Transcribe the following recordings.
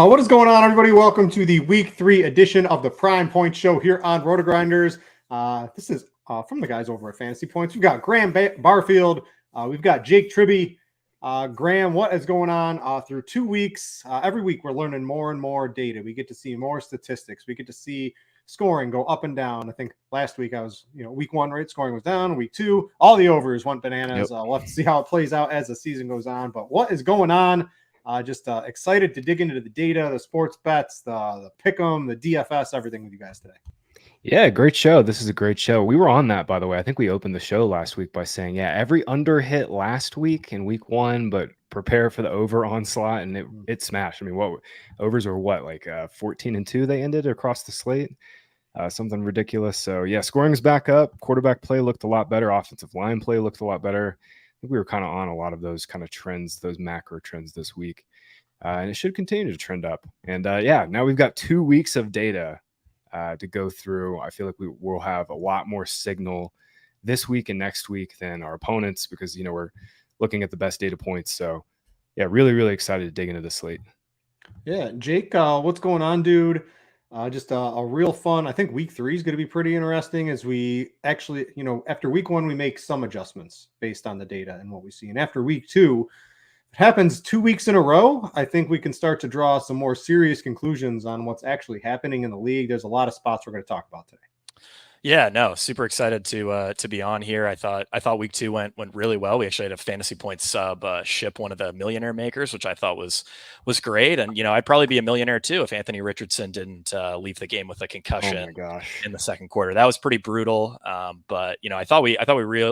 What is going on, everybody? Welcome to the Week 3 edition of the Prime Point Show here on RotoGrinders. This is from the guys over at Fantasy Points. We've got Graham Barfield. We've got Jake Tribbey. Graham, what is going on through 2 weeks? Every week we're learning more and more data. We get to see more statistics. We get to see scoring go up and down. I think last week week 1, right? Scoring was down. Week 2, all the overs went bananas. Yep. We'll have to see how it plays out as the season goes on. But what is going on? Just excited to dig into the data, the sports bets, the pick'em, the DFS, everything with you guys today. Yeah, great show. This is a great show. We were on that, by the way. I think we opened the show last week by saying, yeah, every under hit last week in week 1, but prepare for the over onslaught, and it smashed. I mean, what overs were like 14-2 they ended across the slate, something ridiculous. So yeah, scoring's back up. Quarterback play looked a lot better. Offensive line play looked a lot better. I think we were kind of on a lot of those kind of trends, those macro trends this week. And it should continue to trend up. And yeah, now we've got 2 weeks of data to go through. I feel like we will have a lot more signal this week and next week than our opponents because, we're looking at the best data points. So yeah, really, really excited to dig into this slate. Yeah, Jake, what's going on, dude? Just a real fun. I think week 3 is going to be pretty interesting as we actually, after week 1, we make some adjustments based on the data and what we see. And after week 2, it happens 2 weeks in a row. I think we can start to draw some more serious conclusions on what's actually happening in the league. There's a lot of spots we're going to talk about today. Yeah, no, super excited to be on here. I thought week 2 went really well. We actually had a Fantasy Points sub ship one of the millionaire makers, which I thought was great. And I'd probably be a millionaire too if Anthony Richardson didn't leave the game with a concussion in the second quarter. That was pretty brutal. But I thought we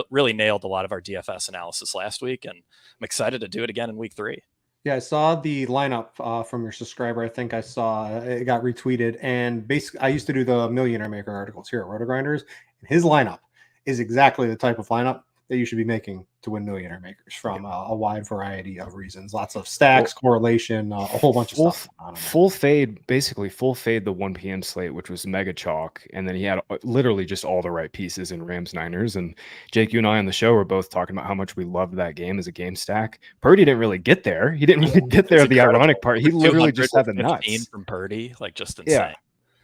really nailed a lot of our DFS analysis last week, and I'm excited to do it again in week 3. Yeah, I saw the lineup from your subscriber. I think I saw it got retweeted. And basically, I used to do the Millionaire Maker articles here at RotoGrinders. And his lineup is exactly the type of lineup that you should be making to win Millionaire Makers from a wide variety of reasons. Lots of stacks, correlation, a whole bunch of stuff. Full fade the 1 p.m. slate, which was mega chalk. And then he had literally just all the right pieces in Rams Niners. And Jake, you and I on the show were both talking about how much we loved that game as a game stack. Purdy didn't really get there. He didn't even get there. The ironic part, he literally just had the nuts from Purdy, like just insane.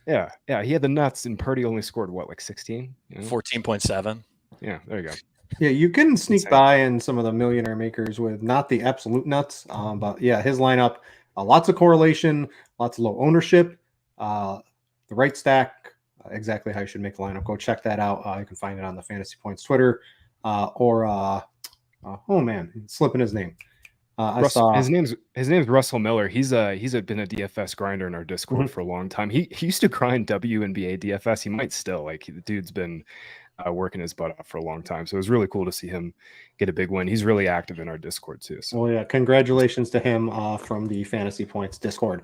Yeah. He had the nuts, and Purdy only scored what, like 16? 14.7. Yeah, there you go. Yeah, you can sneak by in some of the Millionaire Makers with not the absolute nuts, but yeah, his lineup, lots of correlation, lots of low ownership, the right stack, exactly how you should make the lineup. Go check that out. You can find it on the Fantasy Points Twitter oh man, slipping his name. His name's Russell Miller. He's been a DFS grinder in our Discord for a long time. He used to grind WNBA DFS. He might still. The dude's been working his butt off for a long time. So it was really cool to see him get a big win. He's really active in our Discord too. So. Well, yeah, congratulations to him from the Fantasy Points Discord.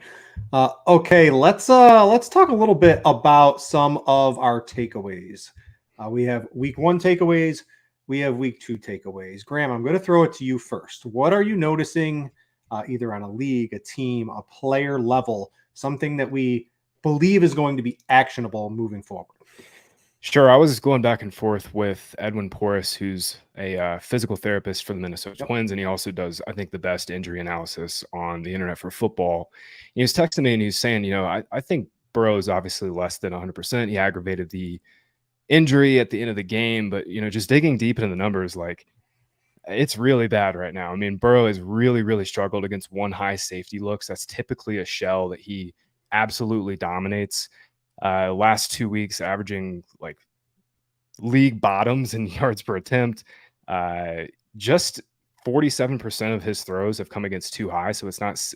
Okay, let's talk a little bit about some of our takeaways. We have week 1 takeaways. We have week 2 takeaways. Graham, I'm going to throw it to you first. What are you noticing either on a league, a team, a player level, something that we believe is going to be actionable moving forward? Sure. I was going back and forth with Edwin Porras, who's a physical therapist for the Minnesota Twins, and he also does, I think, the best injury analysis on the internet for football. He was texting me and he was saying, I think Burrow is obviously less than 100%. He aggravated the injury at the end of the game, but, just digging deep into the numbers, it's really bad right now. I mean, Burrow has really, really struggled against one high safety looks. That's typically a shell that he absolutely dominates. Last 2 weeks, averaging league bottoms in yards per attempt. Just 47% of his throws have come against too high. So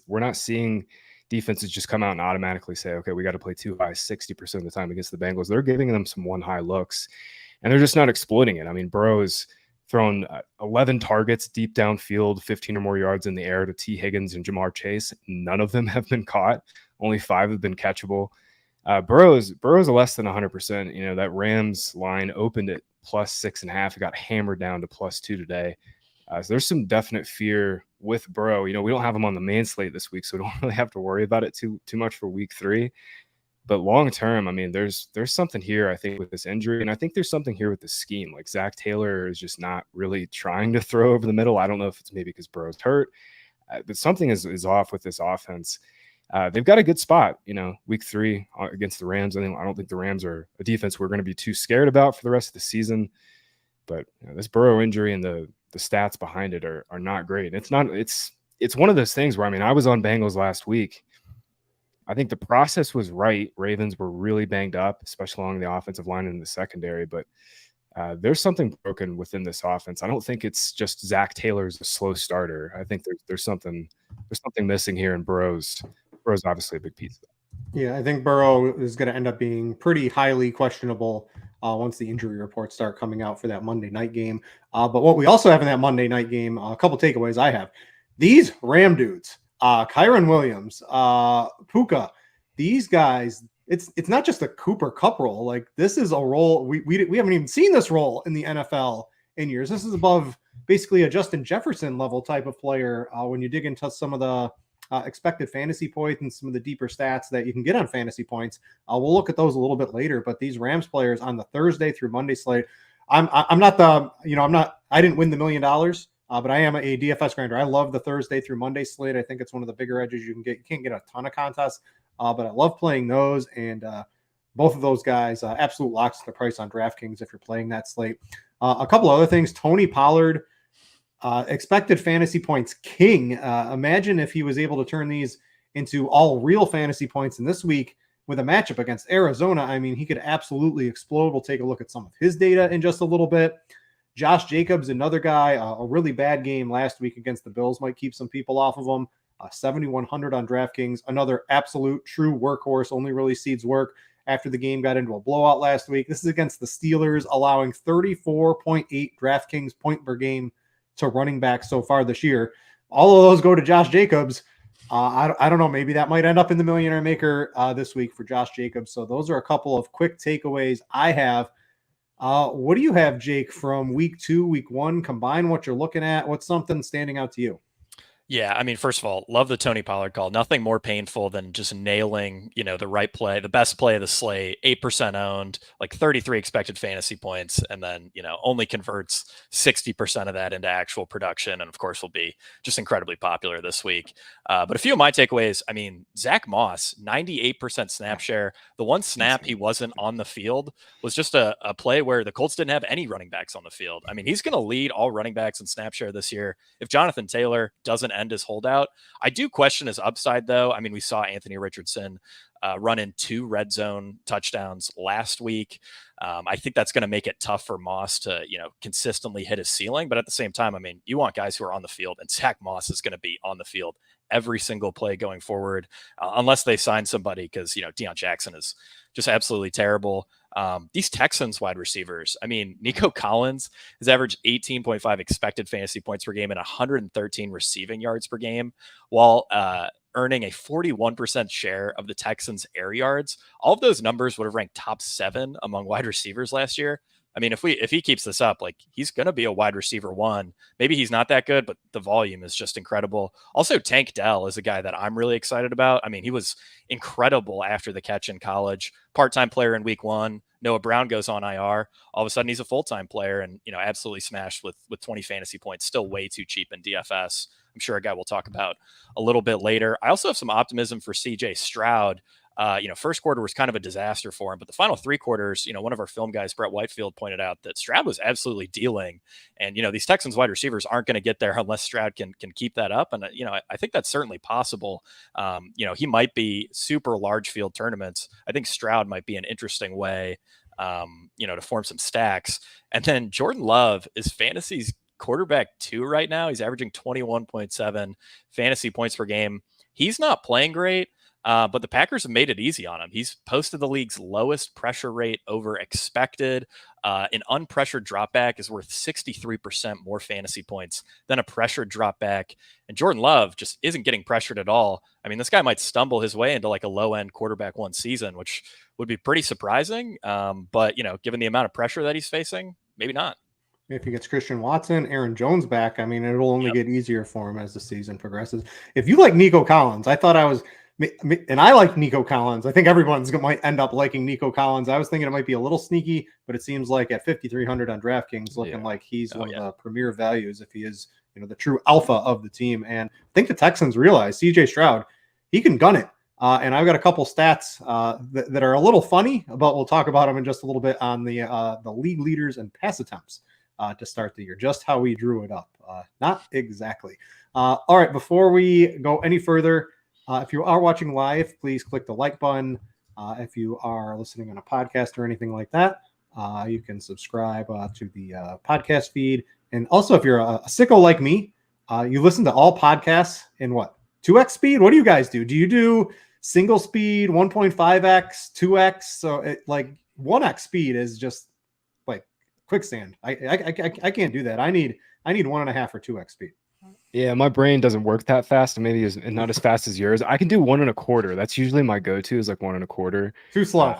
we're not seeing defenses just come out and automatically say, okay, we got to play too high 60% of the time against the Bengals. They're giving them some one high looks, and they're just not exploiting it. I mean, Burrow has thrown 11 targets deep downfield, 15 or more yards in the air to T. Higgins and Jamar Chase. None of them have been caught. Only 5 have been catchable. Burrow's less than 100%. That Rams line opened at plus 6.5. It got hammered down to plus 2 today. So there's some definite fear with Burrow. We don't have him on the main slate this week, so we don't really have to worry about it too much for week 3. But long term, I mean, there's something here, I think, with this injury. And I think there's something here with the scheme. Zach Taylor is just not really trying to throw over the middle. I don't know if it's maybe because Burrow's hurt, but something is off with this offense. they've got a good spot, week 3 against the Rams. I don't think the Rams are a defense we're going to be too scared about for the rest of the season. But this Burrow injury and the stats behind it are not great. It's one of those things where, I was on Bengals last week. I think the process was right. Ravens were really banged up, especially along the offensive line and the secondary. But there's something broken within this offense. I don't think it's just Zach Taylor's a slow starter. I think there's something missing here, and Burrow's obviously a big piece of that. Yeah, I think Burrow is going to end up being pretty highly questionable once the injury reports start coming out for that Monday night game. But what we also have in that Monday night game, a couple takeaways I have. These Ram dudes, Kyron Williams, Puka, these guys, it's not just a Cooper Kupp role. Like, this is a role we haven't even seen this role in the NFL in years. This is above basically a Justin Jefferson level type of player when you dig into some of the expected fantasy points and some of the deeper stats that you can get on fantasy points. We'll look at those a little bit later, but these Rams players on the Thursday through Monday slate, I didn't win the $1 million, but I am a DFS grinder. I love the Thursday through Monday slate. I think it's one of the bigger edges you can get. You can't get a ton of contests, but I love playing those. And both of those guys, absolute locks to the price on DraftKings if you're playing that slate. A couple other things, Tony Pollard, expected fantasy points king. Imagine if he was able to turn these into all real fantasy points in this week with a matchup against Arizona. He could absolutely explode. We'll take a look at some of his data in just a little bit. Josh Jacobs, another guy, a really bad game last week against the Bills, might keep some people off of him. 7,100 on DraftKings, another absolute true workhorse, only really seeds work after the game got into a blowout last week. This is against the Steelers, allowing 34.8 DraftKings point per game to running back so far this year. All of those go to Josh Jacobs. I don't know. Maybe that might end up in the Millionaire Maker this week for Josh Jacobs. So those are a couple of quick takeaways I have. What do you have, Jake, from week 2, week 1? Combine what you're looking at. What's something standing out to you? Yeah, first of all, love the Tony Pollard call. Nothing more painful than just nailing, the right play, the best play of the slate, 8% owned, like 33 expected fantasy points, and then, only converts 60% of that into actual production. And of course, will be just incredibly popular this week. But a few of my takeaways, Zach Moss, 98% snap share. The one snap he wasn't on the field was just a play where the Colts didn't have any running backs on the field. He's going to lead all running backs in snap share this year. If Jonathan Taylor doesn't end his holdout, I do question his upside, though. We saw Anthony Richardson run in 2 red zone touchdowns last week. I think that's going to make it tough for Moss to, consistently hit his ceiling. But at the same time, you want guys who are on the field, and Zach Moss is going to be on the field every single play going forward, unless they sign somebody, because, Deion Jackson is just absolutely terrible. These Texans wide receivers, Nico Collins has averaged 18.5 expected fantasy points per game and 113 receiving yards per game, while earning a 41% share of the Texans' air yards. All of those numbers would have ranked top 7 among wide receivers last year. If he keeps this up, he's going to be a wide receiver 1. Maybe he's not that good, but the volume is just incredible. Also, Tank Dell is a guy that I'm really excited about. He was incredible after the catch in college. Part-time player in week 1. Noah Brown goes on IR. All of a sudden, he's a full-time player and, absolutely smashed with 20 fantasy points. Still way too cheap in DFS. I'm sure a guy we'll talk about a little bit later. I also have some optimism for CJ Stroud. First quarter was kind of a disaster for him, but the final 3 quarters, one of our film guys, Brett Whitefield, pointed out that Stroud was absolutely dealing. And, these Texans wide receivers aren't going to get there unless Stroud can keep that up. And, I think that's certainly possible. He might be super large field tournaments. I think Stroud might be an interesting way, to form some stacks. And then Jordan Love is fantasy's quarterback 2 right now. He's averaging 21.7 fantasy points per game. He's not playing great. But the Packers have made it easy on him. He's posted the league's lowest pressure rate over expected. An unpressured dropback is worth 63% more fantasy points than a pressured dropback. And Jordan Love just isn't getting pressured at all. This guy might stumble his way into like a low-end quarterback 1 season, which would be pretty surprising. But, given the amount of pressure that he's facing, maybe not. If he gets Christian Watson, Aaron Jones back, it'll only get easier for him as the season progresses. If you like Nico Collins, and I like Nico Collins. I think everyone's might end up liking Nico Collins. I was thinking it might be a little sneaky, but it seems like at 5,300 on DraftKings, looking like he's one of the premier values if he is, the true alpha of the team. And I think the Texans realize CJ Stroud, he can gun it. And I've got a couple stats that are a little funny, but we'll talk about them in just a little bit on the league leaders and pass attempts to start the year, just how we drew it up. Not exactly. All right, before we go any further, if you are watching live, please click the like button. If you are listening on a podcast or anything like that, you can subscribe to the podcast feed. And also, if you're a sicko like me, you listen to all podcasts in what? 2x speed? What do you guys do? Do you do single speed, 1.5x, 2x? So like 1x speed is just like quicksand. I can't do that. I need 1.5 or 2x speed. Yeah, my brain doesn't work that fast, and maybe not as fast as yours. I can do 1.25. That's usually my go-to, is like 1.25. Too slow.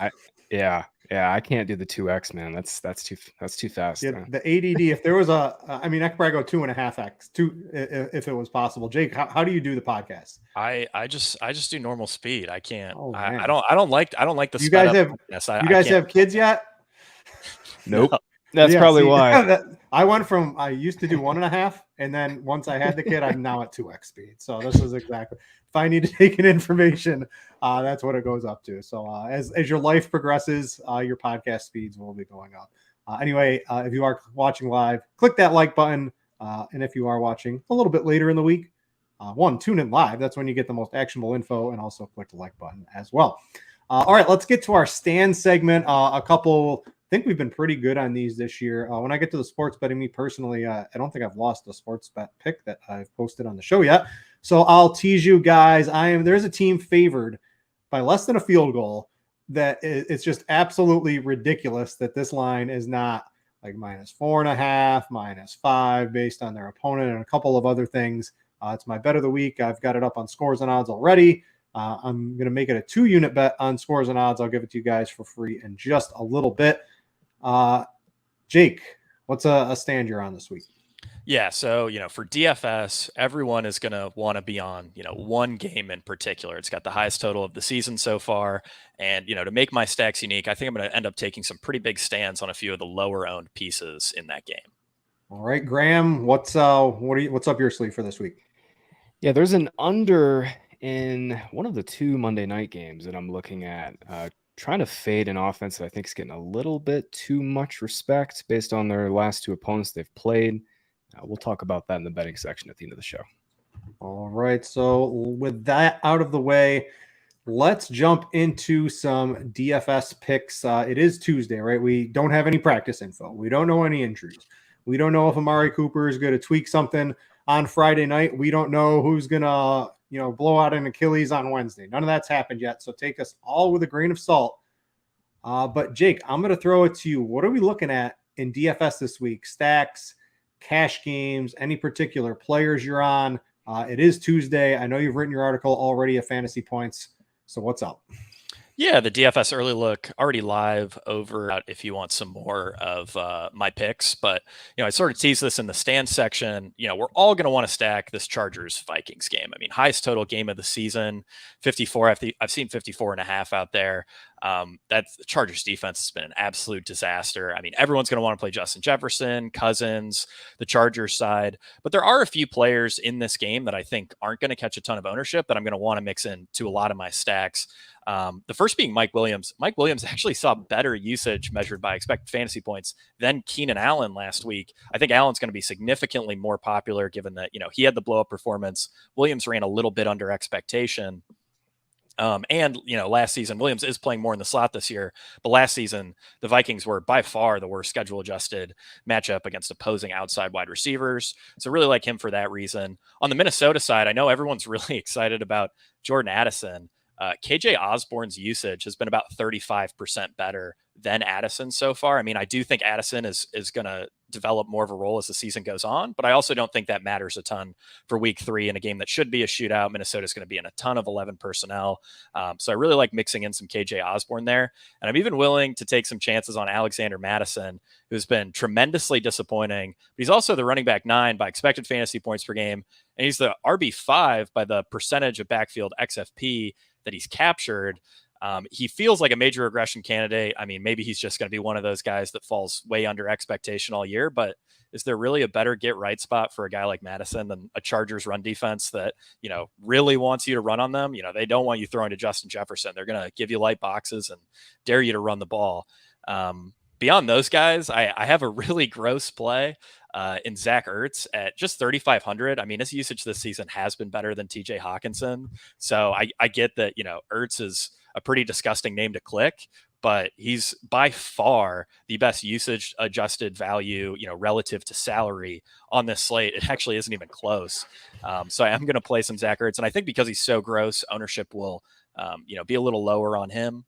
Yeah, I can't do the 2x, man. That's too fast. Yeah, the ADD. If there was I could probably go 2.5x, if it was possible. Jake, how do you do the podcast? I just do normal speed. I can't. Oh, I don't like the. You guys have kids yet? Nope. That's probably why. I used to do 1.5, and then once I had the kid, I'm now at 2x speed. So this is exactly, if I need to take in information, that's what it goes up to. So as your life progresses, your podcast speeds will be going up. Anyway, if you are watching live, click that like button. And if you are watching a little bit later in the week, tune in live. That's when you get the most actionable info, and also click the like button as well. All right, let's get to our stand segment. I think we've been pretty good on these this year. When I get to the sports betting, me personally, I don't think I've lost a sports bet pick that I've posted on the show yet. So I'll tease you guys. There's a team favored by less than a field goal that it's just absolutely ridiculous that this line is not like -4.5, -5 based on their opponent and a couple of other things. It's my bet of the week. I've got it up on Scores and Odds already. I'm going to make it a 2-unit bet on Scores and Odds. I'll give it to you guys for free in just a little bit. Jake, what's a stand you're on this week? Yeah, so for DFS, everyone is going to want to be on one game in particular. It's got the highest total of the season so far, and to make my stacks unique, I think I'm going to end up taking some pretty big stands on a few of the lower owned pieces in that game. All right, Graham, what's up your sleeve for this week? Yeah, there's an under in one of the 2 Monday night games that I'm looking at. Trying to fade an offense that I think is getting a little bit too much respect based on their last 2 opponents they've played. We'll talk about that in the betting section at the end of the show. All right. So with that out of the way, let's jump into some DFS picks. It is Tuesday, right? We don't have any practice info. We don't know any injuries. We don't know if Amari Cooper is going to tweak something on Friday night. We don't know who's going to blow out an Achilles on Wednesday. None of that's happened yet. So take us all with a grain of salt. But Jake, I'm going to throw it to you. What are we looking at in DFS this week? Stacks, cash games, any particular players you're on? It is Tuesday. I know you've written your article already at Fantasy Points. So what's up? Yeah, the DFS early look already live over if you want some more of my picks. But, I sort of teased this in the stand section. We're all going to want to stack this Chargers-Vikings game. I mean, highest total game of the season, 54. I've seen 54.5 out there. The Chargers defense has been an absolute disaster. I mean, everyone's going to want to play Justin Jefferson, Cousins, the Chargers side. But there are a few players in this game that I think aren't going to catch a ton of ownership that I'm going to want to mix into a lot of my stacks. The first being Mike Williams. Mike Williams actually saw better usage measured by expected fantasy points than Keenan Allen last week. I think Allen's going to be significantly more popular given that, he had the blow up performance. Williams ran a little bit under expectation. And last season, Williams is playing more in the slot this year, but last season, the Vikings were by far the worst schedule adjusted matchup against opposing outside wide receivers. So really like him for that reason. On the Minnesota side, I know everyone's really excited about Jordan Addison. KJ Osborne's usage has been about 35% better than Addison so far. I mean, I do think Addison is going to develop more of a role as the season goes on, but I also don't think that matters a ton for week 3 in a game that should be a shootout. Minnesota's going to be in a ton of 11 personnel. So I really like mixing in some KJ Osborne there. And I'm even willing to take some chances on Alexander Mattison, who's been tremendously disappointing, but he's also the running back 9 by expected fantasy points per game. And he's the RB5 by the percentage of backfield XFP that he's captured. He feels like a major regression candidate. I mean, maybe he's just going to be one of those guys that falls way under expectation all year, but is there really a better get right spot for a guy like Madison than a Chargers run defense that, really wants you to run on them? They don't want you throwing to Justin Jefferson. They're going to give you light boxes and dare you to run the ball. Beyond those guys, I have a really gross play in Zach Ertz at just 3,500. I mean, his usage this season has been better than TJ Hawkinson. So I get that, Ertz is a pretty disgusting name to click, but he's by far the best usage adjusted value, relative to salary on this slate. It actually isn't even close. So I am going to play some Zach Ertz. And I think because he's so gross, ownership will, be a little lower on him.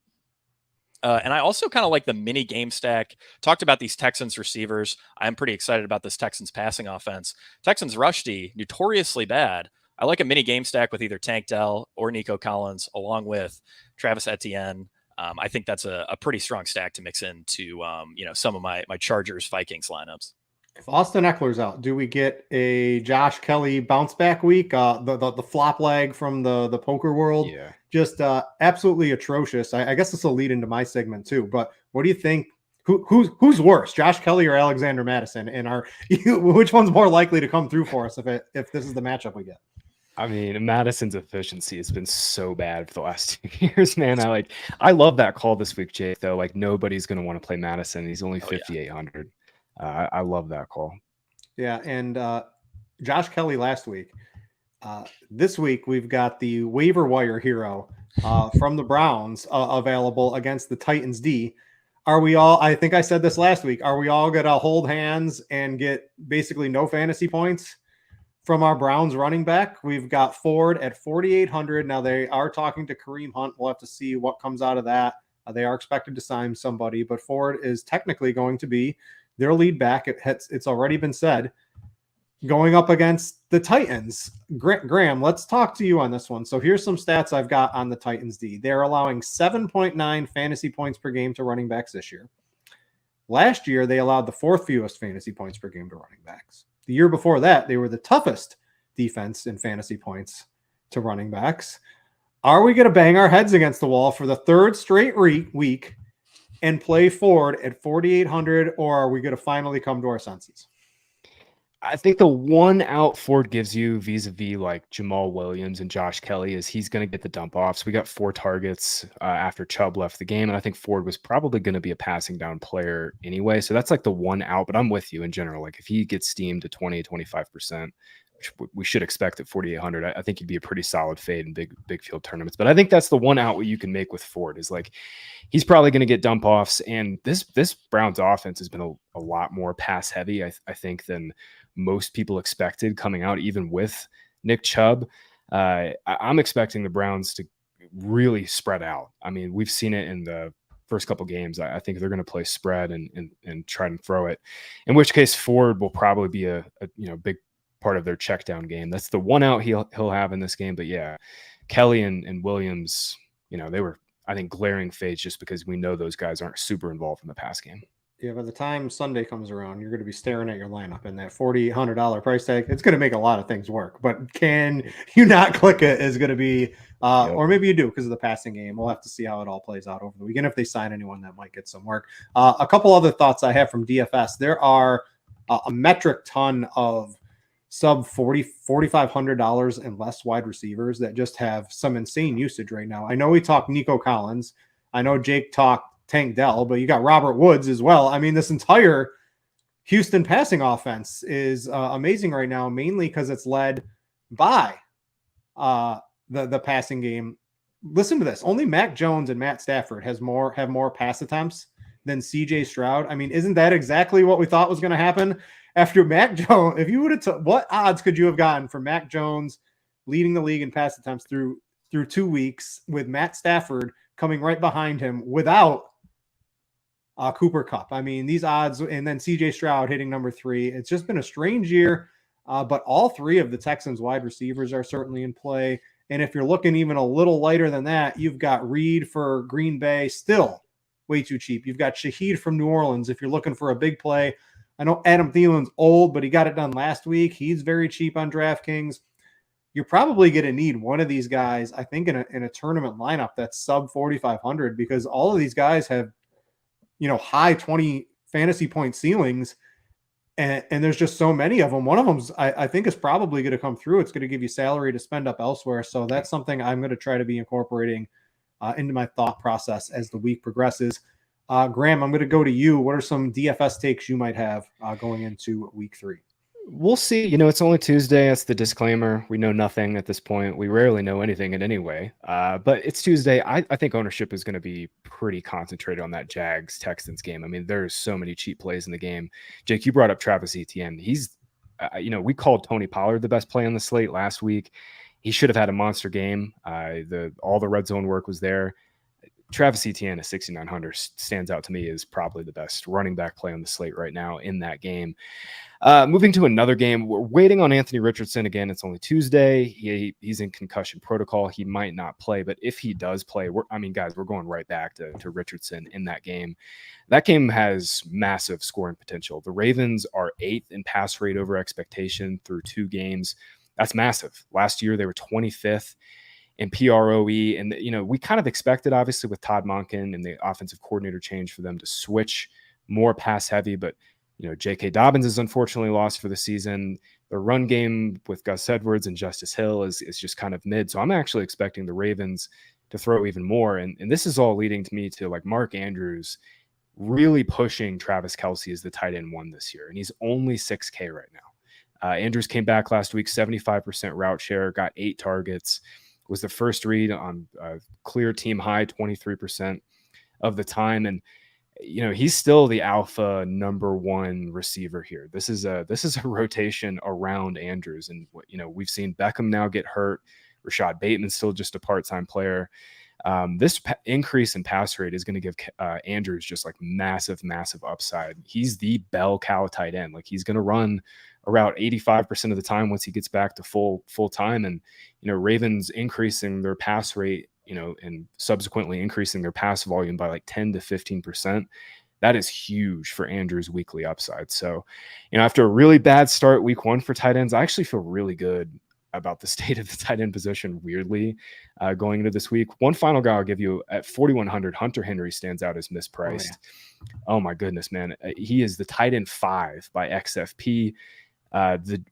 And I also kind of like the mini game stack. Talked about these Texans receivers. I'm pretty excited about this Texans passing offense. Texans rush D, notoriously bad. I like a mini game stack with either Tank Dell or Nico Collins, along with Travis Etienne. I think that's a pretty strong stack to mix into, some of my Chargers Vikings lineups. If Austin Eckler's out, do we get a Josh Kelly bounce back week? The flop leg from the poker world, just absolutely atrocious. I guess this will lead into my segment too. But what do you think? Who's worse, Josh Kelly or Alexander Madison? And which one's more likely to come through for us if this is the matchup we get? I mean, Madison's efficiency has been so bad for the last 2 years, man. I love that call this week, Jake. Though, like nobody's going to want to play Madison. He's only 5,800. I love that call. Yeah, and Josh Kelly last week. This week we've got the waiver wire hero from the Browns available against the Titans D. Are we all? I think I said this last week. Are we all going to hold hands and get basically no fantasy points from our Browns running back? We've got Ford at 4,800. Now they are talking to Kareem Hunt. We'll have to see what comes out of that. They are expected to sign somebody, but Ford is technically going to be their lead back. It's already been said, going up against the Titans. Graham, let's talk to you on this one. So here's some stats I've got on the Titans D. They're allowing 7.9 fantasy points per game to running backs this year. Last year, they allowed the fourth fewest fantasy points per game to running backs. The year before that, they were the toughest defense in fantasy points to running backs. Are we going to bang our heads against the wall for the third straight week and play Ford at 4,800, or are we going to finally come to our senses? I think the one out Ford gives you vis-a-vis like Jamal Williams and Josh Kelly is he's going to get the dump offs. We got 4 targets after Chubb left the game, and I think Ford was probably going to be a passing down player anyway. So that's like the one out, but I'm with you in general. Like if he gets steamed to 20-25%, which we should expect at 4,800, I think he'd be a pretty solid fade in big field tournaments. But I think that's the one out what you can make with Ford is like he's probably going to get dump offs, and this Browns offense has been a lot more pass heavy, I think, than most people expected coming out, even with Nick Chubb. I'm expecting the Browns to really spread out. I mean, we've seen it in the first couple games. I think they're going to play spread and try and throw it, in which case Ford will probably be a big part of their check down game. That's the one out he'll have in this game. But yeah, Kelly and Williams, they were, I think, glaring fades just because we know those guys aren't super involved in the pass game. Yeah, by the time Sunday comes around, you're going to be staring at your lineup, and that $4,800 price tag, it's going to make a lot of things work. But can you not click it is going to be, or maybe you do because of the passing game. We'll have to see how it all plays out over the weekend. If they sign anyone, that might get some work. A couple other thoughts I have from DFS. There are a metric ton of sub $4,500 and less wide receivers that just have some insane usage right now. I know we talked Nico Collins. I know Jake talked Tank Dell, but you got Robert Woods as well. I mean, this entire Houston passing offense is amazing right now, mainly because it's led by the passing game. Listen to this. Only Mac Jones and Matt Stafford have more pass attempts than CJ Stroud. I mean, isn't that exactly what we thought was going to happen after Mac Jones? If you would have, what odds could you have gotten for Mac Jones leading the league in pass attempts through 2 weeks with Matt Stafford coming right behind him without Cooper Kupp? I mean, these odds, and then CJ Stroud hitting number 3. It's just been a strange year, but all 3 of the Texans wide receivers are certainly in play. And if you're looking even a little lighter than that, you've got Reed for Green Bay, still way too cheap. You've got Shaheed from New Orleans if you're looking for a big play. I know Adam Thielen's old, but he got it done last week. He's very cheap on DraftKings. You're probably going to need one of these guys, I think, in a tournament lineup that's sub 4,500, because all of these guys have high 20 fantasy point ceilings. And there's just so many of them. One of them's I think is probably going to come through. It's going to give you salary to spend up elsewhere. So that's something I'm going to try to be incorporating into my thought process as the week progresses. Graham, I'm going to go to you. What are some DFS takes you might have going into week 3? We'll see. You know, it's only Tuesday. That's the disclaimer. We know nothing at this point. We rarely know anything in any way. But it's Tuesday. I think ownership is going to be pretty concentrated on that Jags-Texans game. I mean, there's so many cheap plays in the game. Jake, you brought up Travis Etienne. He's, we called Tony Pollard the best play on the slate last week. He should have had a monster game. All the red zone work was there. Travis Etienne at 6,900 stands out to me as probably the best running back play on the slate right now in that game. Moving to another game, we're waiting on Anthony Richardson. Again, it's only Tuesday. He's in concussion protocol. He might not play, but if he does play, we're going right back to Richardson in that game. That game has massive scoring potential. The Ravens are 8th in pass rate over expectation through 2 games. That's massive. Last year, they were 25th in PROE. And, we kind of expected, obviously, with Todd Monken and the offensive coordinator change for them to switch more pass heavy, but J.K. Dobbins is unfortunately lost for the season. The run game with Gus Edwards and Justice Hill is just kind of mid. So I'm actually expecting the Ravens to throw even more. And this is all leading to me to like Mark Andrews really pushing Travis Kelce as the tight end 1 this year. And he's only 6K right now. Andrews came back last week, 75% route share, got 8 targets, was the first read on clear team high 23% of the time. And he's still the alpha number 1 receiver here. This is a rotation around Andrews. And, we've seen Beckham now get hurt. Rashad Bateman's still just a part-time player. This increase in pass rate is going to give Andrews just like massive, massive upside. He's the bell cow tight end. Like he's going to run around 85% of the time once he gets back to full time. And, Ravens increasing their pass rate, and subsequently increasing their pass volume by like 10 to 15%. That is huge for Andrew's weekly upside. So, after a really bad start week 1 for tight ends, I actually feel really good about the state of the tight end position, weirdly, going into this week. One final guy I'll give you at 4,100, Hunter Henry stands out as mispriced. Oh my goodness, man. He is the tight end 5 by XFP.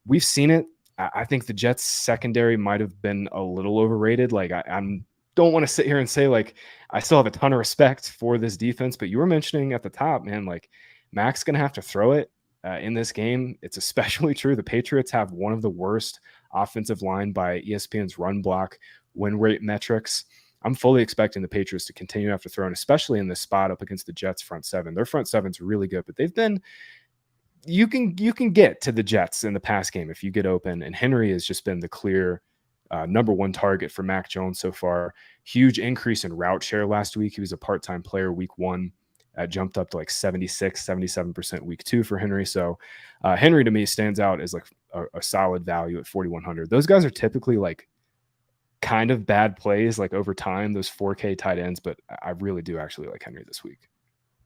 We've seen it. I think the Jets secondary might have been a little overrated. Like I'm don't want to sit here and say like I still have a ton of respect for this defense, but you were mentioning at the top, man, like Mac's going to have to throw it in this game. It's especially true. The Patriots have one of the worst offensive line by ESPN's run block win rate metrics. I'm fully expecting the Patriots to continue to have to throw, and especially in this spot up against the Jets front 7. Their front 7's really good, but they've been you can get to the Jets in the pass game if you get open, and Henry has just been the clear number 1 target for Mac Jones so far. Huge increase in route share last week. He was a part-time player week 1, jumped up to like 76-77% week 2 for Henry. So Henry to me stands out as like a solid value at 4,100. Those guys are typically like kind of bad plays like over time, those 4K tight ends, but I really do actually like Henry this week.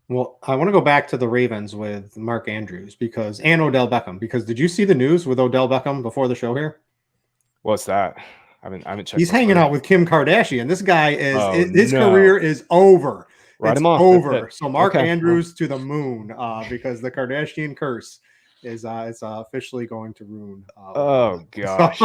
Well, I want to go back to the Ravens with Mark Andrews and Odell Beckham, because did you see the news with Odell Beckham before the show here? What's that? I haven't checked. He's hanging out with Kim Kardashian. This guy his career is over. Write it's him off. over. So Mark Andrews to the moon because the Kardashian curse is officially going to ruin. Oh gosh.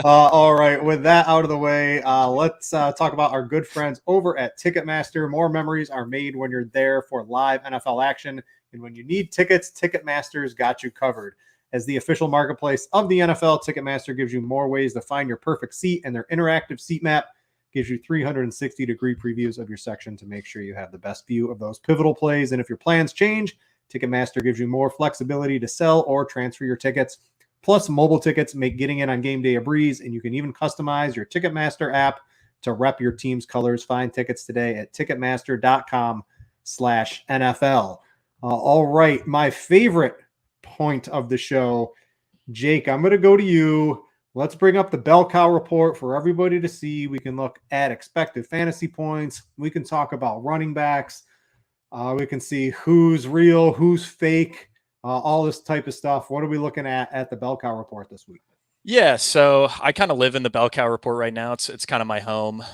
All right. With that out of the way, let's talk about our good friends over at Ticketmaster. More memories are made when you're there for live NFL action, and when you need tickets, Ticketmaster's got you covered. As the official marketplace of the NFL, Ticketmaster gives you more ways to find your perfect seat, and their interactive seat map gives you 360-degree previews of your section to make sure you have the best view of those pivotal plays. And if your plans change, Ticketmaster gives you more flexibility to sell or transfer your tickets. Plus, mobile tickets make getting in on game day a breeze, and you can even customize your Ticketmaster app to rep your team's colors. Find tickets today at Ticketmaster.com/NFL. All right, my favorite point of the show, Jake, I'm going to go to you. Let's bring up the bell cow report for everybody to see. We can look at expected fantasy points. We can talk about running backs. We can see who's real, who's fake, all this type of stuff. What are we looking at the bell cow report this week? Yeah, so I kind of live in the bell cow report right now. It's kind of my home.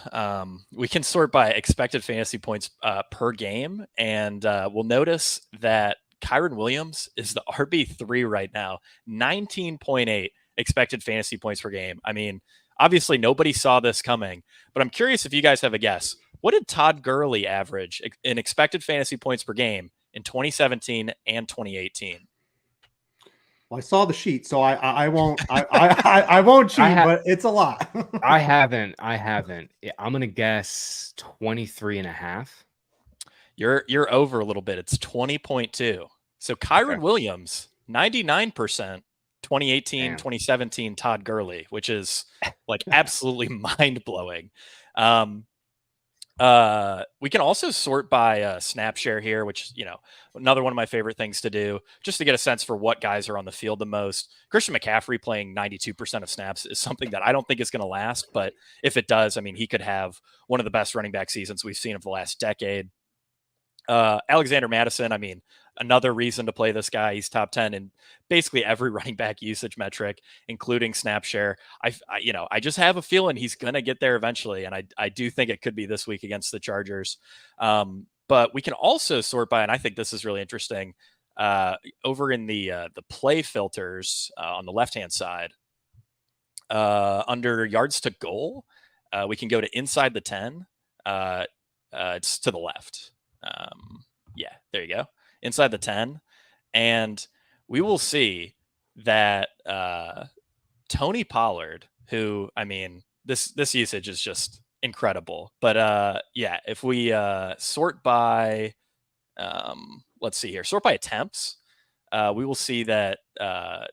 We can sort by expected fantasy points per game, and we'll notice that Kyron Williams is the RB3 right now, 19.8 expected fantasy points per game. I mean, obviously nobody saw this coming, but I'm curious if you guys have a guess. What did Todd Gurley average in expected fantasy points per game in 2017 and 2018? Well, I saw the sheet, so I won't I won't cheat, but it's a lot. I haven't. I'm gonna guess 23.5. You're over a little bit. It's 20.2. So Kyron Williams, 99%, 2018, Damn. 2017 Todd Gurley, which is like absolutely mind-blowing. We can also sort by snap share here, which is, another one of my favorite things to do, just to get a sense for what guys are on the field the most. Christian McCaffrey playing 92% of snaps is something that I don't think is going to last, but if it does, I mean, he could have one of the best running back seasons we've seen of the last decade. Alexander Madison, I mean, another reason to play this guy. He's top 10 in basically every running back usage metric, including snap share. I just have a feeling he's going to get there eventually. And I do think it could be this week against the Chargers. But we can also sort by, and I think this is really interesting, over in the play filters on the left-hand side, under yards to goal, we can go to inside the 10. It's to the left. Yeah, there you go. Inside the 10. And we will see that Tony Pollard, who, I mean, this usage is just incredible. But yeah, if we sort by, let's see here, sort by attempts, we will see that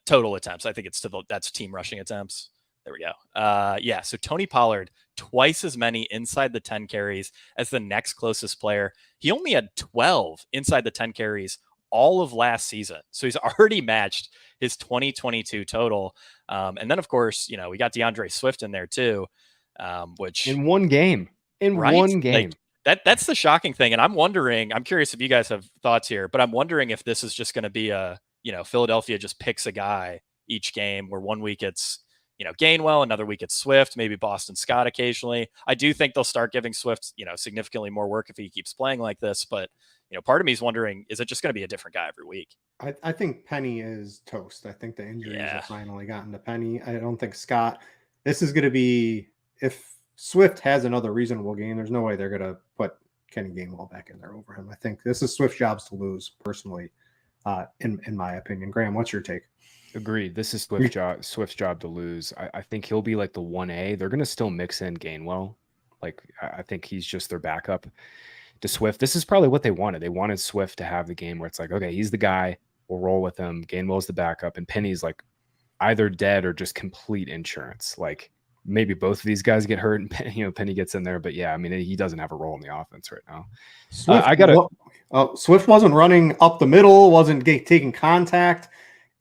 total attempts, I think that's team rushing attempts. There we go. Yeah, so Tony Pollard, twice as many inside the 10 carries as the next closest player. He only had 12 inside the 10 carries all of last season. So he's already matched his 2022 total. And then, of course, we got DeAndre Swift in there too, which in one game. Like, that's the shocking thing. And I'm curious if you guys have thoughts here, but I'm wondering if this is just going to be Philadelphia just picks a guy each game, where one week it's, Gainwell, another week it's Swift, maybe Boston Scott occasionally. I do think they'll start giving Swift, significantly more work if he keeps playing like this. But, part of me is wondering, is it just going to be a different guy every week? I think Penny is toast. I think the injuries have finally gotten to Penny. I don't think Scott. This is going to be, if Swift has another reasonable game, there's no way they're going to put Kenny Gainwell back in there over him. I think this is Swift's jobs to lose, personally, in my opinion. Graham, what's your take? Agreed. This is Swift's job to lose. I think he'll be like the 1A. They're going to still mix in Gainwell. Like, I think he's just their backup to Swift. This is probably what they wanted. They wanted Swift to have the game where it's like, okay, he's the guy. We'll roll with him. Gainwell's the backup. And Penny's like either dead or just complete insurance. Like, maybe both of these guys get hurt and Penny gets in there. But yeah, I mean, he doesn't have a role in the offense right now. Swift wasn't running up the middle, wasn't taking contact.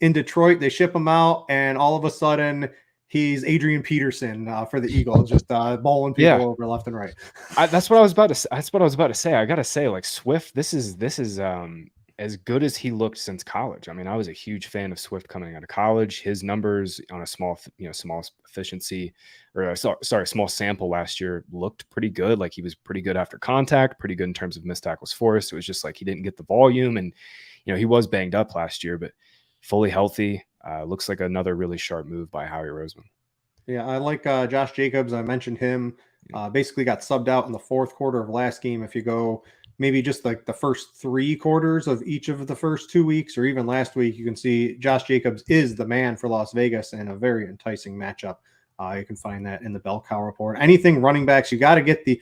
In Detroit, they ship him out, and all of a sudden, he's Adrian Peterson for the Eagles, just bowling people over left and right. That's what I was about to say. I gotta say, like, Swift, this is as good as he looked since college. I mean, I was a huge fan of Swift coming out of college. His numbers on a small efficiency, small sample last year looked pretty good. Like, he was pretty good after contact, pretty good in terms of missed tackles forced. It was just like he didn't get the volume, and he was banged up last year, but fully healthy. Looks like another really sharp move by Howie Roseman. Yeah, I like Josh Jacobs. I mentioned him. Basically got subbed out in the fourth quarter of last game. If you go maybe just like the first 3 quarters of each of the first 2 weeks, or even last week, you can see Josh Jacobs is the man for Las Vegas and a very enticing matchup. You can find that in the bell cow report. Anything running backs, you got to get the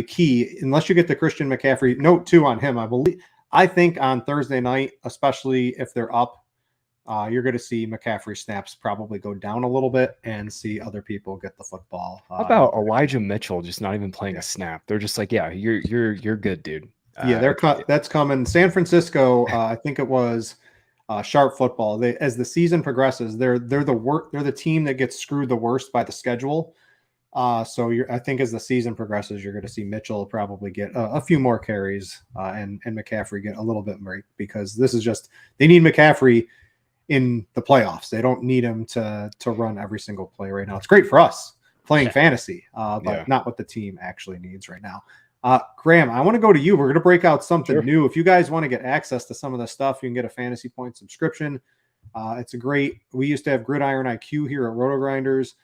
key, unless you get the Christian McCaffrey. Note 2 on him. I think on Thursday night, especially if they're up, you're going to see McCaffrey snaps probably go down a little bit and see other people get the football. How about Elijah Mitchell just not even playing a snap? They're just like, yeah, you're good, dude. That's coming. San Francisco, I think it was Sharp Football. As the season progresses, they're the team that gets screwed the worst by the schedule. So I think as the season progresses, you're going to see Mitchell probably get a few more carries and McCaffrey get a little bit more, because this is just, they need McCaffrey in the playoffs. They don't need him to run every single play right now. It's great for us playing fantasy, but not what the team actually needs right now. Graham, I want to go to you. We're going to break out something Sure. new. If you guys want to get access to some of the stuff, you can get a Fantasy Point subscription. We used to have Gridiron IQ here at RotoGrinders.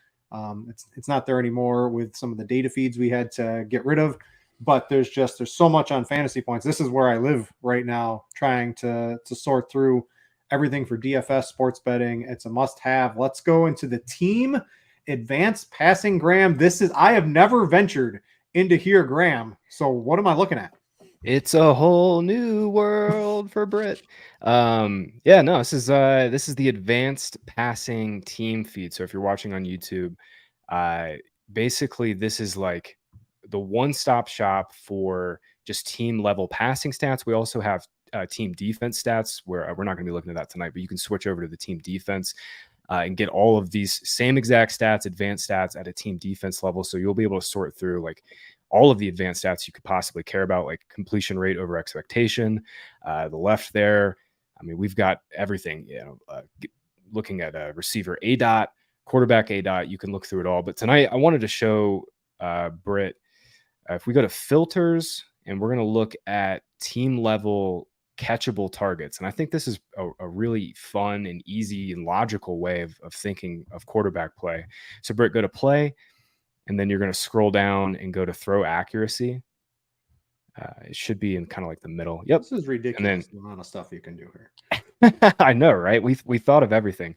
It's not there anymore with some of the data feeds we had to get rid of, but there's so much on Fantasy Points. This is where I live right now, trying to sort through everything for DFS sports betting. It's a must have. Let's go into the team advanced passing. Graham, I have never ventured into here, Graham. So what am I looking at? It's a whole new world for Brit. This is the advanced passing team feed. So if you're watching on YouTube, basically this is like the one-stop shop for just team level passing stats. We also have team defense stats where we're not going to be looking at that tonight, but you can switch over to the team defense and get all of these same exact stats, advanced stats at a team defense level. So you'll be able to sort through like all of the advanced stats you could possibly care about, like completion rate over expectation, the left there. I mean, we've got everything, looking at a receiver ADOT, quarterback ADOT, you can look through it all. But tonight I wanted to show Brit, if we go to filters and we're going to look at team level catchable targets. And I think this is a really fun and easy and logical way of thinking of quarterback play. So Brit, go to play, and then you're going to scroll down and go to throw accuracy. It should be in kind of like the middle. Yep. This is ridiculous. And the amount of stuff you can do here. I know, right? We thought of everything.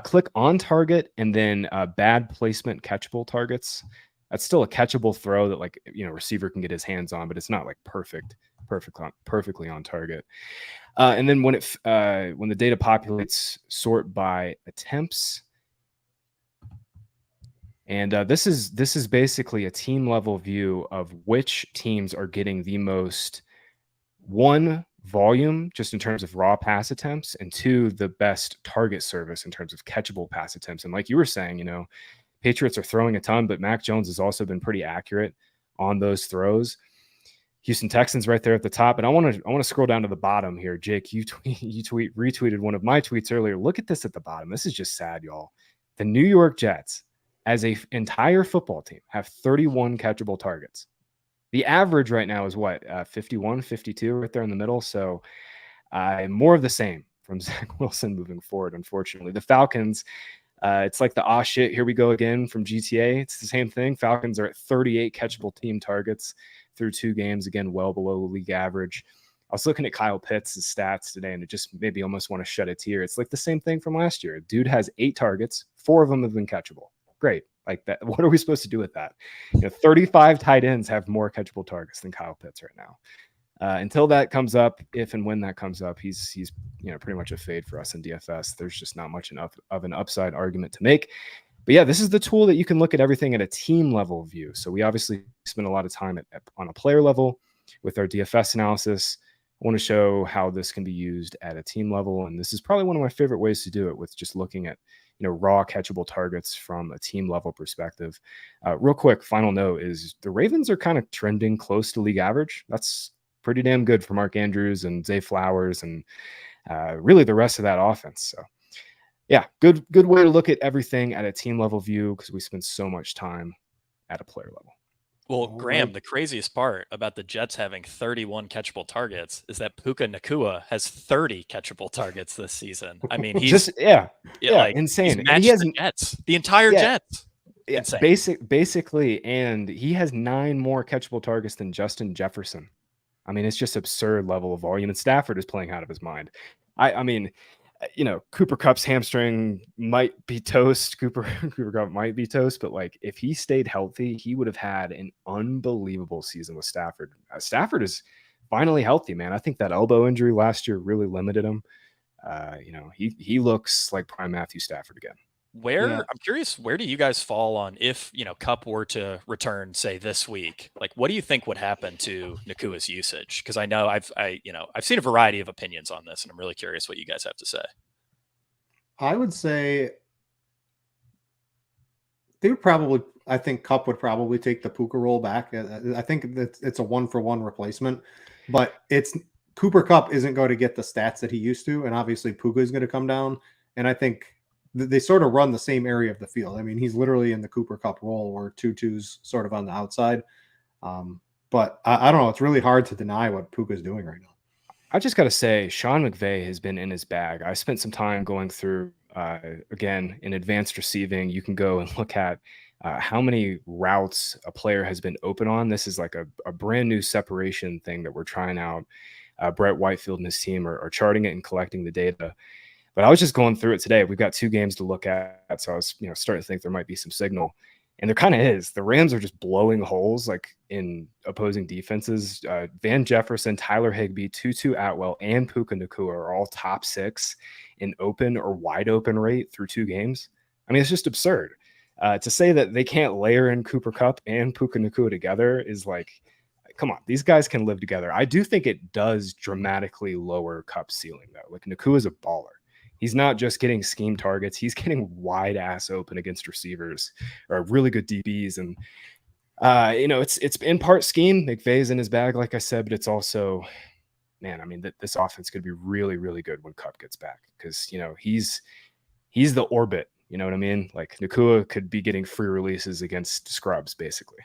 Click on target and then bad placement catchable targets. That's still a catchable throw that receiver can get his hands on, but it's not like perfectly on target. And then when the data populates, sort by attempts. And this is basically a team level view of which teams are getting the most, one, volume just in terms of raw pass attempts, and two, the best target service in terms of catchable pass attempts. And like you were saying, Patriots are throwing a ton, but Mac Jones has also been pretty accurate on those throws. Houston Texans right there at the top. And I want to scroll down to the bottom here. Jake, you retweeted one of my tweets earlier. Look at this at the bottom. This is just sad, y'all. The New York Jets, as an entire football team, have 31 catchable targets. The average right now is what? 51, 52 right there in the middle. So more of the same from Zach Wilson moving forward, unfortunately. The Falcons, it's like the shit, here we go again from GTA. It's the same thing. Falcons are at 38 catchable team targets through 2 games, again, well below league average. I was looking at Kyle Pitts' stats today, and it just made me almost want to shed a tear. It's like the same thing from last year. Dude has 8 targets, 4 of them have been catchable. Great. Like that. What are we supposed to do with that? 35 tight ends have more catchable targets than Kyle Pitts right now. Until that comes up, if and when that comes up, he's pretty much a fade for us in DFS. There's just not much enough of an upside argument to make. But yeah, this is the tool that you can look at everything at a team level view. So we obviously spend a lot of time on a player level with our DFS analysis. I want to show how this can be used at a team level. And this is probably one of my favorite ways to do it, with just looking at raw catchable targets from a team level perspective. Real quick, final note is the Ravens are kind of trending close to league average. That's pretty damn good for Mark Andrews and Zay Flowers and really the rest of that offense. So yeah, good way to look at everything at a team level view, because we spend so much time at a player level. Well, Graham, the craziest part about the Jets having 31 catchable targets is that Puka Nacua has 30 catchable targets this season. I mean, he's just insane. He's matched the Jets, the entire Jets. Yeah, basically, and he has 9 more catchable targets than Justin Jefferson. I mean, it's just absurd level of volume, and Stafford is playing out of his mind. I mean, Cooper Kupp's hamstring might be toast. Cooper Kupp might be toast, but like if he stayed healthy, he would have had an unbelievable season with Stafford. Stafford is finally healthy, man. I think that elbow injury last year really limited him. He looks like prime Matthew Stafford again. I'm curious, where do you guys fall on if, Kupp were to return, say, this week? Like, what do you think would happen to Nakua's usage? Because I know I've seen a variety of opinions on this, and I'm really curious what you guys have to say. I would say I think Kupp would probably take the Puka role back. I think that it's a 1-for-1 replacement, but Cooper Kupp isn't going to get the stats that he used to, and obviously Puka is going to come down, and I think they sort of run the same area of the field. I mean, he's literally in the Cooper Kupp role where Tutu's sort of on the outside. but I don't know. It's really hard to deny what Puka's doing right now. I just got to say, Sean McVay has been in his bag. I spent some time going through, again, in advanced receiving. You can go and look at how many routes a player has been open on. This is like a brand new separation thing that we're trying out. Brett Whitefield and his team are charting it and collecting the data. But I was just going through it today. We've got 2 games to look at. So I was, starting to think there might be some signal. And there kind of is. The Rams are just blowing holes like in opposing defenses. Van Jefferson, Tyler Higbee, Tutu Atwell, and Puka Nacua are all top 6 in open or wide open rate through 2 games. I mean, it's just absurd. To say that they can't layer in Cooper Kupp and Puka Nacua together is like, come on, these guys can live together. I do think it does dramatically lower Kupp's ceiling, though. Like, Nacua is a baller. He's not just getting scheme targets. He's getting wide ass open against receivers or really good DBs. And, it's in part scheme. McVay's in his bag, like I said, but it's also, man, I mean, this offense could be really, really good when Kupp gets back because, he's the orbit. You know what I mean? Like Nacua could be getting free releases against scrubs, basically.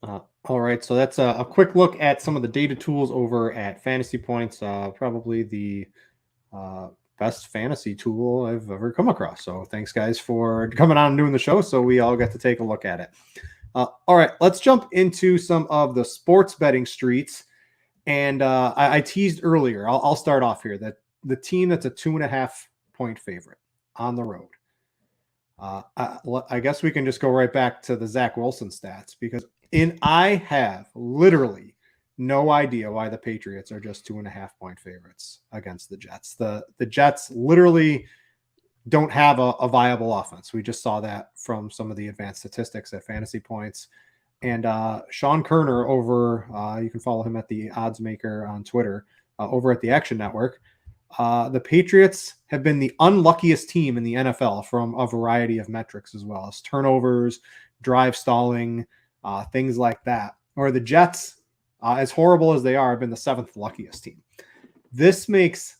All right. So that's a quick look at some of the data tools over at Fantasy Points. Probably the best fantasy tool I've ever come across. So thanks guys for coming on and doing the show. So we all get to take a look at it. All right, let's jump into some of the sports betting streets. And I teased earlier, I'll start off here that the team that's a 2.5 point favorite on the road. I guess we can just go right back to the Zach Wilson stats because I have literally no idea why the Patriots are just 2.5 point favorites against the Jets. The Jets literally don't have a viable offense. We just saw that from some of the advanced statistics at Fantasy Points. And Sean Kerner over, you can follow him at the Odds Maker on Twitter, over at the Action Network. The Patriots have been the unluckiest team in the NFL from a variety of metrics as well as turnovers, drive stalling, things like that. Or the Jets, as horrible as they are, have been the 7th luckiest team. This makes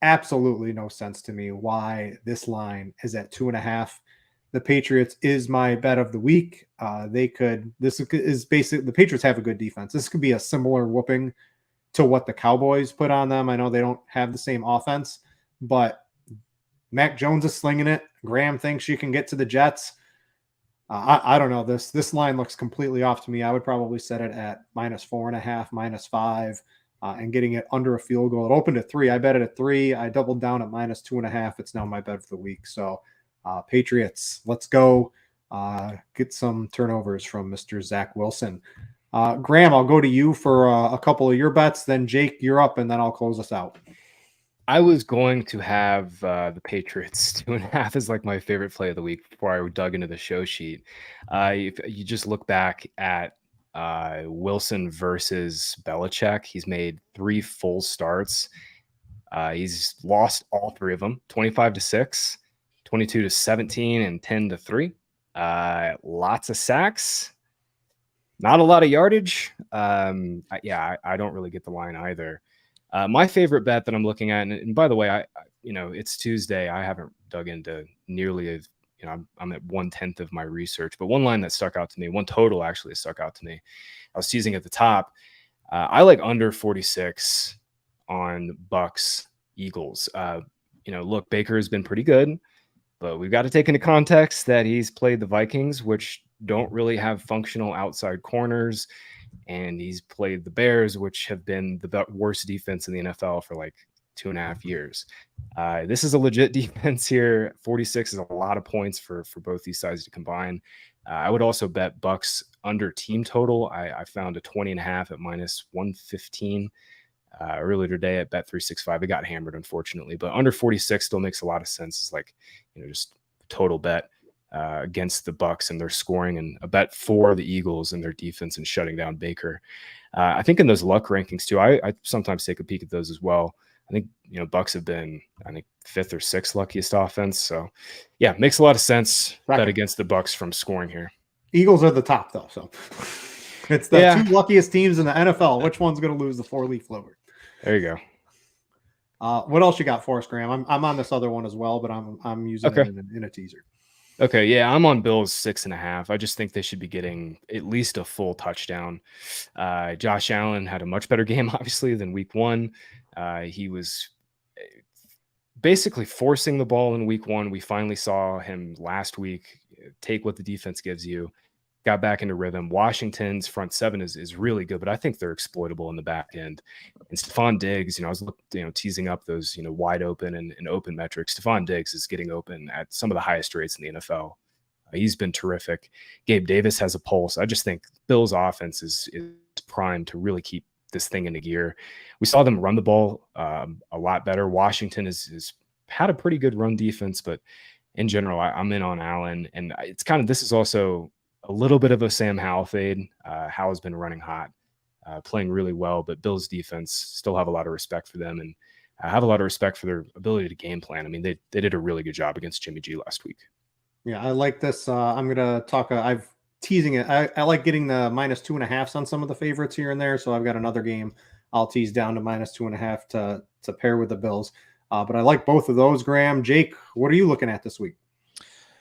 absolutely no sense to me why this line is at 2.5. The Patriots is my bet of the week. This is basically, the Patriots have a good defense. This could be a similar whooping to what the Cowboys put on them. I know they don't have the same offense, but Mac Jones is slinging it. Graham thinks you can get to the Jets. I don't know. This line looks completely off to me. I would probably set it at -4.5, -5, and getting it under a field goal. It opened at 3. I bet it at 3. I doubled down at -2.5. It's now my bet of the week. So Patriots, let's go. Get some turnovers from Mr. Zach Wilson. Graham, I'll go to you for a couple of your bets. Then Jake, you're up, and then I'll close us out. I was going to have the Patriots 2.5 is like my favorite play of the week before I dug into the show sheet. If you just look back at Wilson versus Belichick, he's made 3 full starts. He's lost all 3 of them, 25-6, 22-17, and 10-3. Lots of sacks, not a lot of yardage. I don't really get the line either. My favorite bet that I'm looking at, and by the way, it's Tuesday. I haven't dug into nearly I'm at 1/10 of my research, but one line that stuck out to me, one total actually stuck out to me. I was teasing at the top. I like under 46 on Bucks Eagles. Look, Baker has been pretty good, but we've got to take into context that he's played the Vikings, which don't really have functional outside corners. And he's played the Bears, which have been the worst defense in the NFL for like 2.5 years. This is a legit defense here. 46 is a lot of points for both these sides to combine. I would also bet Bucks under team total. I found a 20.5 at -115 earlier today at Bet365. It got hammered, unfortunately, but under 46 still makes a lot of sense. It's like, just total bet against the Bucks and their scoring, and a bet for the Eagles and their defense and shutting down Baker. I think in those luck rankings too, I sometimes take a peek at those as well. I think, Bucks have been, 5th or 6th luckiest offense. So yeah, makes a lot of sense. Right. Bet against the Bucks from scoring here. Eagles are the top though. So it's the 2 luckiest teams in the NFL. Which one's going to lose the 4-leaf clover? There you go. What else you got for us, Graham? I'm on this other one as well, but I'm using it in a teaser. Okay, yeah, I'm on Bills 6.5. I just think they should be getting at least a full touchdown. Josh Allen had a much better game, obviously, than week one. He was basically forcing the ball in week one. We finally saw him last week take what the defense gives you, got back into rhythm. Washington's front seven is really good, but I think they're exploitable in the back end. And Stephon Diggs, I was teasing up those wide open and open metrics. Stephon Diggs is getting open at some of the highest rates in the NFL. He's been terrific. Gabe Davis has a pulse. I just think Bills' offense is primed to really keep this thing into gear. We saw them run the ball a lot better. Washington has had a pretty good run defense, but in general, I'm in on Allen. And it's this is also a little bit of a Sam Howell fade. Howell's been running hot, playing really well, but Bills' defense still have a lot of respect for them, and I have a lot of respect for their ability to game plan. I mean, they did a really good job against Jimmy G last week. Yeah, I like this. I'm going to talk. I've teasing it. I like getting the -2.5 on some of the favorites here and there. So I've got another game I'll tease down to -2.5 to pair with the Bills. But I like both of those, Graham. Jake, what are you looking at this week?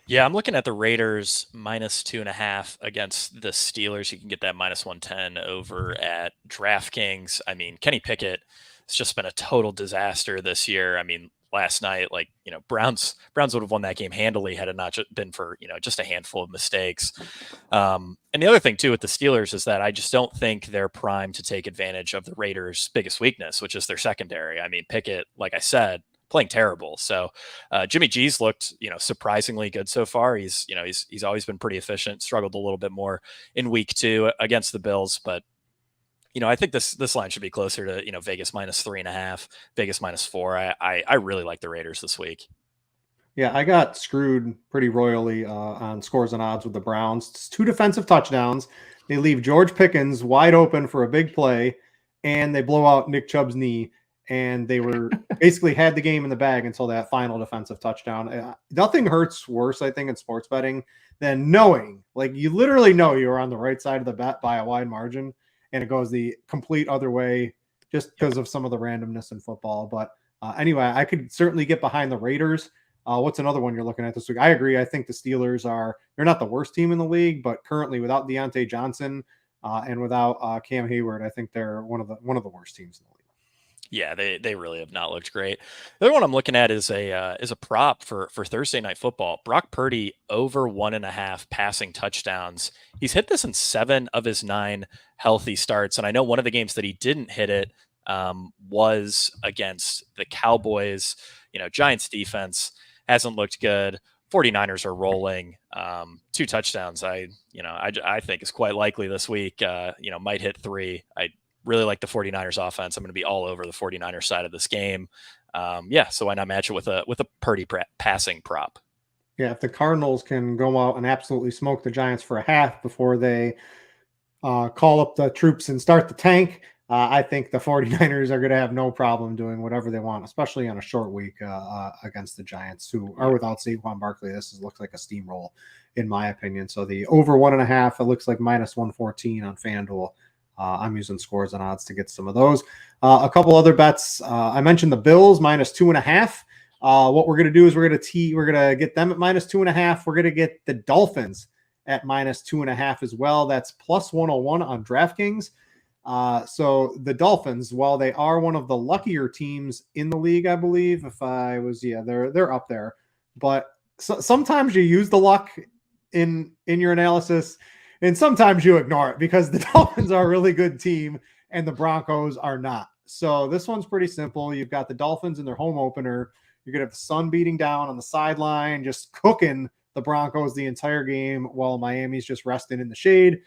Yeah, I'm looking at the Raiders -2.5 against the Steelers. You can get that -110 over at DraftKings. I mean, Kenny Pickett has just been a total disaster this year. I mean, last night, Browns would have won that game handily had it not been for, just a handful of mistakes. And the other thing too with the Steelers is that I just don't think they're primed to take advantage of the Raiders' biggest weakness, which is their secondary. I mean, Pickett, like I said, playing terrible. So Jimmy G's looked, surprisingly good so far. He's always been pretty efficient, struggled a little bit more in week 2 against the Bills, but I think this line should be closer to, Vegas -3.5, Vegas -4. I really like the Raiders this week. Yeah, I got screwed pretty royally on scores and odds with the Browns. It's 2 defensive touchdowns. They leave George Pickens wide open for a big play, and they blow out Nick Chubb's knee. And they were basically had the game in the bag until that final defensive touchdown. Nothing hurts worse, I think, in sports betting than knowing, you literally know you're on the right side of the bet by a wide margin, and it goes the complete other way just because of some of the randomness in football. But anyway, I could certainly get behind the Raiders. What's another one you're looking at this week? I agree. I think the Steelers they're not the worst team in the league, but currently without Deontay Johnson and without Cam Hayward, I think they're one of the worst teams in the league. Yeah, they really have not looked great. The other one I'm looking at is a prop for Thursday Night Football. Brock Purdy over 1.5 passing touchdowns. He's hit this in 7 of his 9 healthy starts, and I know one of the games that he didn't hit it was against the Cowboys. Giants defense hasn't looked good. 49ers are rolling. 2 touchdowns. I think is quite likely this week. Might hit 3. I really like the 49ers offense. I'm going to be all over the 49ers side of this game. So why not match it with a Purdy passing prop? Yeah, if the Cardinals can go out and absolutely smoke the Giants for a half before they call up the troops and start the tank, I think the 49ers are going to have no problem doing whatever they want, especially on a short week against the Giants, who are without Saquon Barkley. Looks like a steamroll, in my opinion. So the over 1.5, it looks like -114 on FanDuel. I'm using scores and odds to get some of those. A couple other bets. I mentioned the Bills -2.5. What we're going to do is we're going to get them at -2.5. We're going to get the Dolphins at -2.5 as well. That's +101 on DraftKings. So the Dolphins, while they are one of the luckier teams in the league, I believe, they're up there. But sometimes you use the luck in your analysis, and sometimes you ignore it because the Dolphins are a really good team and the Broncos are not. So this one's pretty simple. You've got the Dolphins in their home opener. You're going to have the sun beating down on the sideline, just cooking the Broncos the entire game while Miami's just resting in the shade.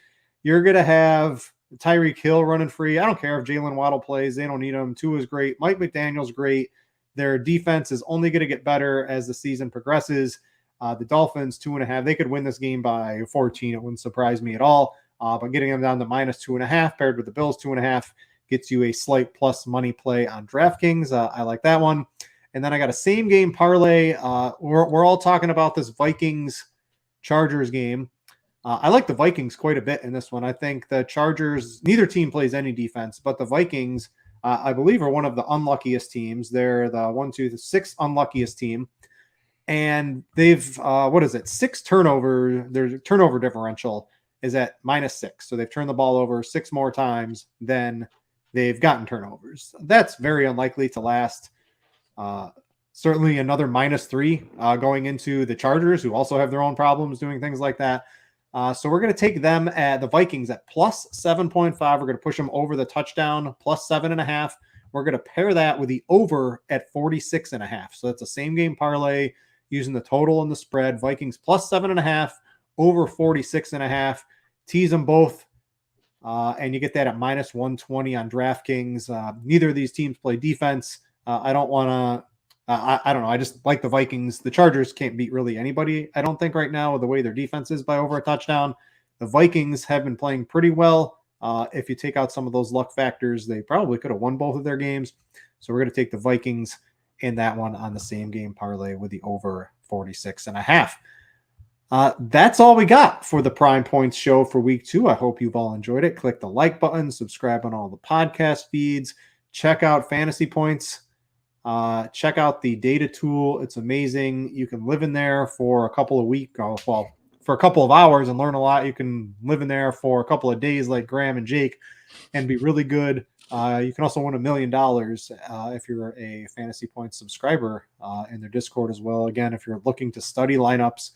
You're going to have Tyreek Hill running free. I don't care if Jalen Waddle plays. They don't need him. Tua is great. Mike McDaniel's great. Their defense is only going to get better as the season progresses. The Dolphins, 2.5. They could win this game by 14. It wouldn't surprise me at all. But getting them down to -2.5 paired with the Bills 2.5 gets you a slight plus money play on DraftKings. I like that one. And then I got a same game parlay. We're all talking about this Vikings Chargers game. I like the Vikings quite a bit in this one. I think the Chargers, neither team plays any defense, but the Vikings, I believe, are one of the unluckiest teams. They're the 6th unluckiest team. And they've, what is it? 6 turnover. Their turnover differential is at -6. So they've turned the ball over 6 more times than they've gotten turnovers. That's very unlikely to last. Certainly another -3 going into the Chargers, who also have their own problems doing things like that. So we're going to take them at the Vikings at +7.5. We're going to push them over the touchdown, +7.5. We're going to pair that with the over at 46.5. So that's a same game parlay using the total and the spread. Vikings +7.5, over 46.5. Tease them both. And you get that at -120 on DraftKings. Neither of these teams play defense. I don't want to. I don't know. I just like the Vikings. The Chargers can't beat really anybody, I don't think, right now, with the way their defense is by over a touchdown. The Vikings have been playing pretty well. If you take out some of those luck factors, they probably could have won both of their games. So we're going to take the Vikings in that one on the same game parlay with the over 46.5. That's all we got for the Prime Points show for week 2. I hope you've all enjoyed it. Click the like button, subscribe on all the podcast feeds, check out Fantasy Points. Check out the data tool. It's amazing. You can live in there for a couple of weeks, for a couple of hours and learn a lot. You can live in there for a couple of days like Graham and Jake and be really good. You can also win $1 million if you're a Fantasy Points subscriber in their Discord as well. Again, if you're looking to study lineups,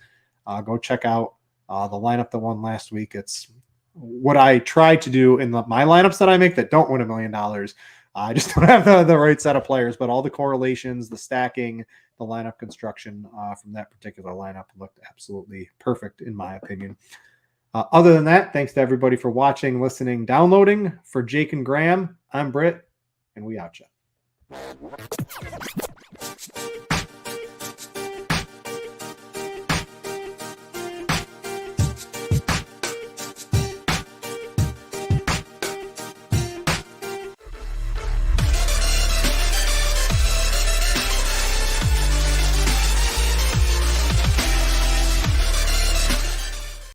go check out the lineup that won last week. It's what I try to do in my lineups that I make that don't win $1 million. I just don't have the right set of players, but all the correlations, the stacking, the lineup construction from that particular lineup looked absolutely perfect, in my opinion. Other than that, thanks to everybody for watching, listening, downloading. For Jake and Graham, I'm Brit, and we out ya.